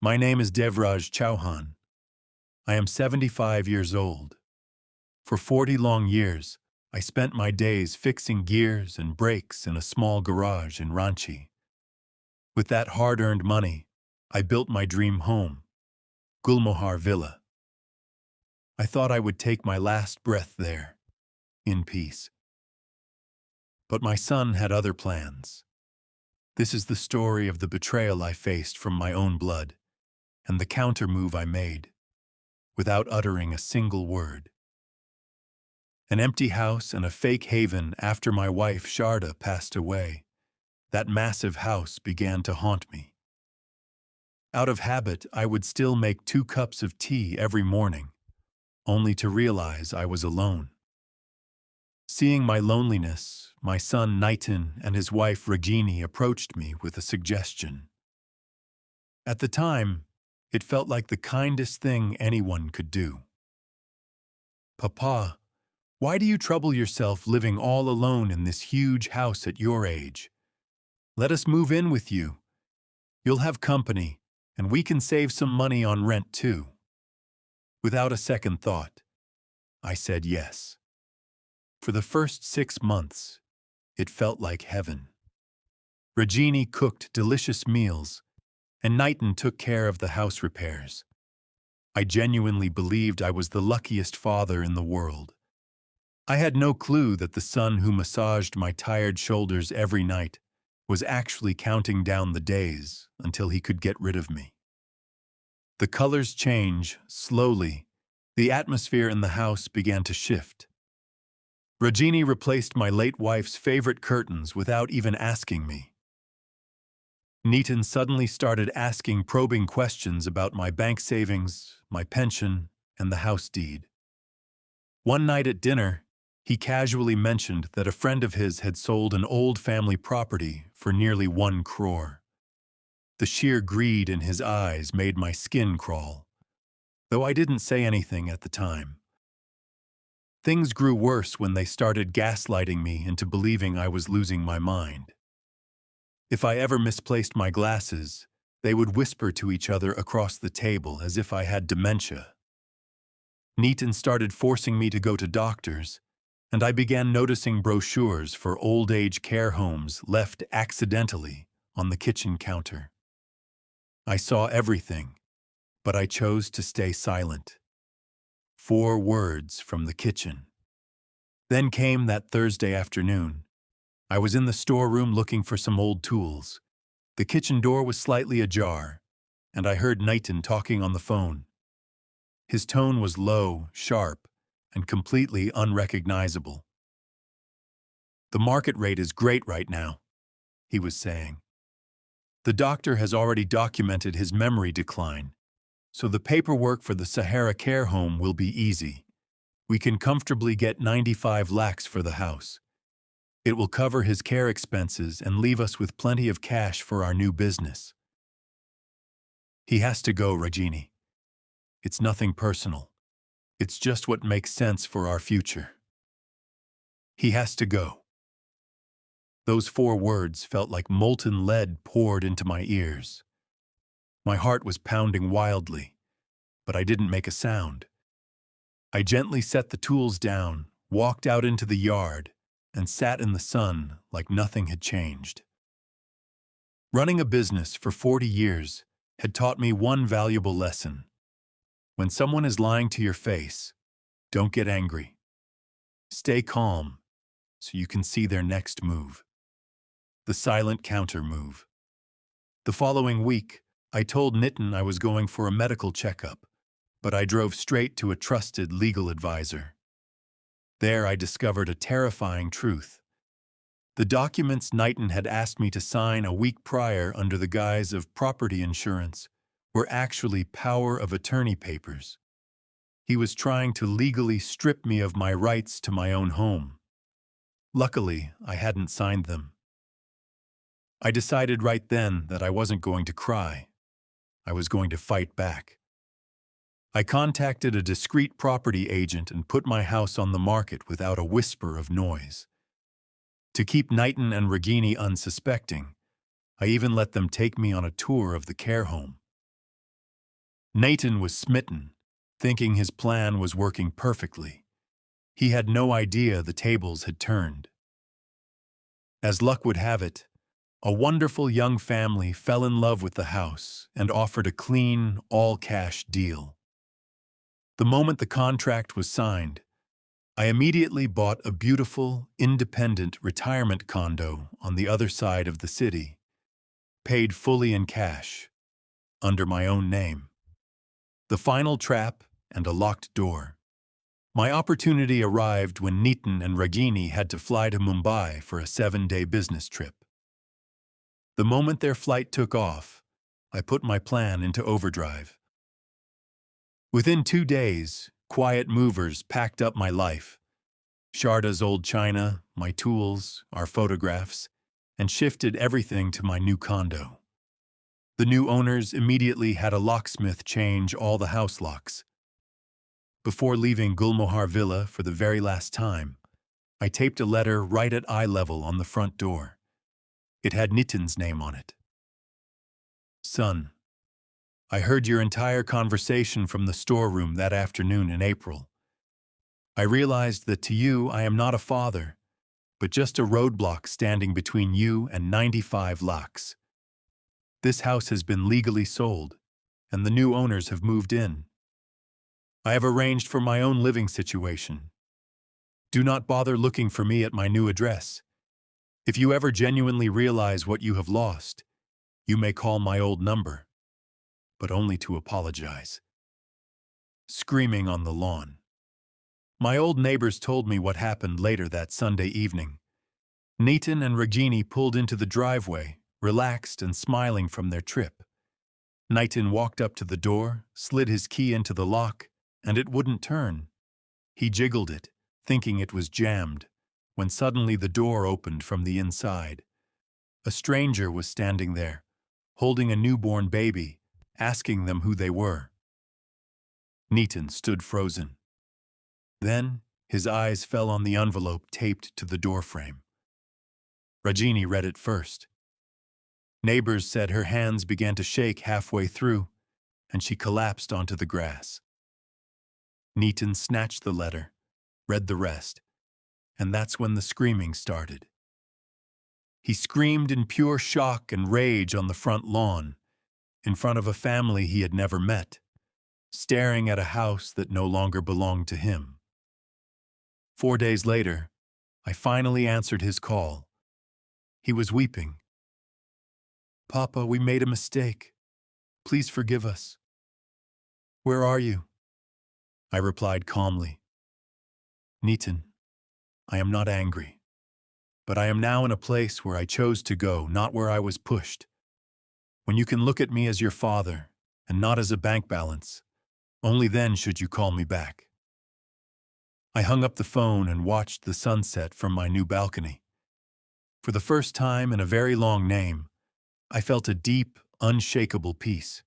My name is Devraj Chauhan. I am 75 years old. For 40 long years, I spent my days fixing gears and brakes in a small garage in Ranchi. With that hard-earned money, I built my dream home, Gulmohar Villa. I thought I would take my last breath there, in peace. But my son had other plans. This is the story of the betrayal I faced from my own blood, and the counter-move I made, without uttering a single word. An empty house and a fake haven after my wife Sharda passed away. That massive house began to haunt me. Out of habit, I would still make 2 cups of tea every morning, only to realize I was alone. Seeing my loneliness, my son Nitin and his wife Ragini approached me with a suggestion. At the time, it felt like the kindest thing anyone could do. "Papa, why do you trouble yourself living all alone in this huge house at your age? Let us move in with you. You'll have company, and we can save some money on rent too." Without a second thought, I said yes. For the first 6 months, it felt like heaven. Rajini cooked delicious meals, and Nitin took care of the house repairs. I genuinely believed I was the luckiest father in the world. I had no clue that the son who massaged my tired shoulders every night was actually counting down the days until he could get rid of me. The colors change, slowly. The atmosphere in the house began to shift. Rajini replaced my late wife's favorite curtains without even asking me. Nitin suddenly started asking probing questions about my bank savings, my pension, and the house deed. One night at dinner, he casually mentioned that a friend of his had sold an old family property for nearly 1 crore. The sheer greed in his eyes made my skin crawl, though I didn't say anything at the time. Things grew worse when they started gaslighting me into believing I was losing my mind. If I ever misplaced my glasses, they would whisper to each other across the table as if I had dementia. Nitin started forcing me to go to doctors, and I began noticing brochures for old-age care homes left accidentally on the kitchen counter. I saw everything, but I chose to stay silent. 4 words from the kitchen. Then came that Thursday afternoon. I was in the storeroom looking for some old tools. The kitchen door was slightly ajar, and I heard Nitin talking on the phone. His tone was low, sharp, and completely unrecognizable. "The market rate is great right now," he was saying. "The doctor has already documented his memory decline, so the paperwork for the Sahara care home will be easy. We can comfortably get 95 lakhs for the house. It will cover his care expenses and leave us with plenty of cash for our new business." "He has to go, Rajini. It's nothing personal. It's just what makes sense for our future. He has to go." Those 4 words felt like molten lead poured into my ears. My heart was pounding wildly, but I didn't make a sound. I gently set the tools down, walked out into the yard, and sat in the sun like nothing had changed. Running a business for 40 years had taught me one valuable lesson. When someone is lying to your face, don't get angry. Stay calm so you can see their next move. The silent counter move. The following week, I told Nitin I was going for a medical checkup, but I drove straight to a trusted legal advisor. There I discovered a terrifying truth. The documents Nitin had asked me to sign a week prior under the guise of property insurance were actually power of attorney papers. He was trying to legally strip me of my rights to my own home. Luckily, I hadn't signed them. I decided right then that I wasn't going to cry. I was going to fight back. I contacted a discreet property agent and put my house on the market without a whisper of noise. To keep Nitin and Ragini unsuspecting, I even let them take me on a tour of the care home. Nathan was smitten, thinking his plan was working perfectly. He had no idea the tables had turned. As luck would have it, a wonderful young family fell in love with the house and offered a clean, all-cash deal. The moment the contract was signed, I immediately bought a beautiful, independent retirement condo on the other side of the city, paid fully in cash, under my own name. The final trap and a locked door. My opportunity arrived when Nitin and Ragini had to fly to Mumbai for a 7-day business trip. The moment their flight took off, I put my plan into overdrive. Within 2 days, quiet movers packed up my life, Sharda's old china, my tools, our photographs, and shifted everything to my new condo. The new owners immediately had a locksmith change all the house locks. Before leaving Gulmohar Villa for the very last time, I taped a letter right at eye level on the front door. It had Nitin's name on it. Son, I heard your entire conversation from the storeroom that afternoon in April. I realized that to you I am not a father, but just a roadblock standing between you and 95 lakhs. This house has been legally sold, and the new owners have moved in. I have arranged for my own living situation. Do not bother looking for me at my new address. If you ever genuinely realize what you have lost, you may call my old number, but only to apologize. Screaming on the lawn. My old neighbors told me what happened later that Sunday evening. Nitin and Ragini pulled into the driveway, relaxed and smiling from their trip. Nitin walked up to the door, slid his key into the lock, and it wouldn't turn. He jiggled it, thinking it was jammed, when suddenly the door opened from the inside. A stranger was standing there, holding a newborn baby, asking them who they were. Nitin stood frozen. Then, his eyes fell on the envelope taped to the doorframe. Ragini read it first. Neighbors said her hands began to shake halfway through, and she collapsed onto the grass. Nitin snatched the letter, read the rest, and that's when the screaming started. He screamed in pure shock and rage on the front lawn, in front of a family he had never met, staring at a house that no longer belonged to him. 4 days later, I finally answered his call. He was weeping. "Papa, we made a mistake. Please forgive us." "Where are you?" I replied calmly. "Nitin, I am not angry, but I am now in a place where I chose to go, not where I was pushed. When you can look at me as your father, and not as a bank balance, only then should you call me back." I hung up the phone and watched the sunset from my new balcony. For the first time in a very long name, I felt a deep, unshakable peace.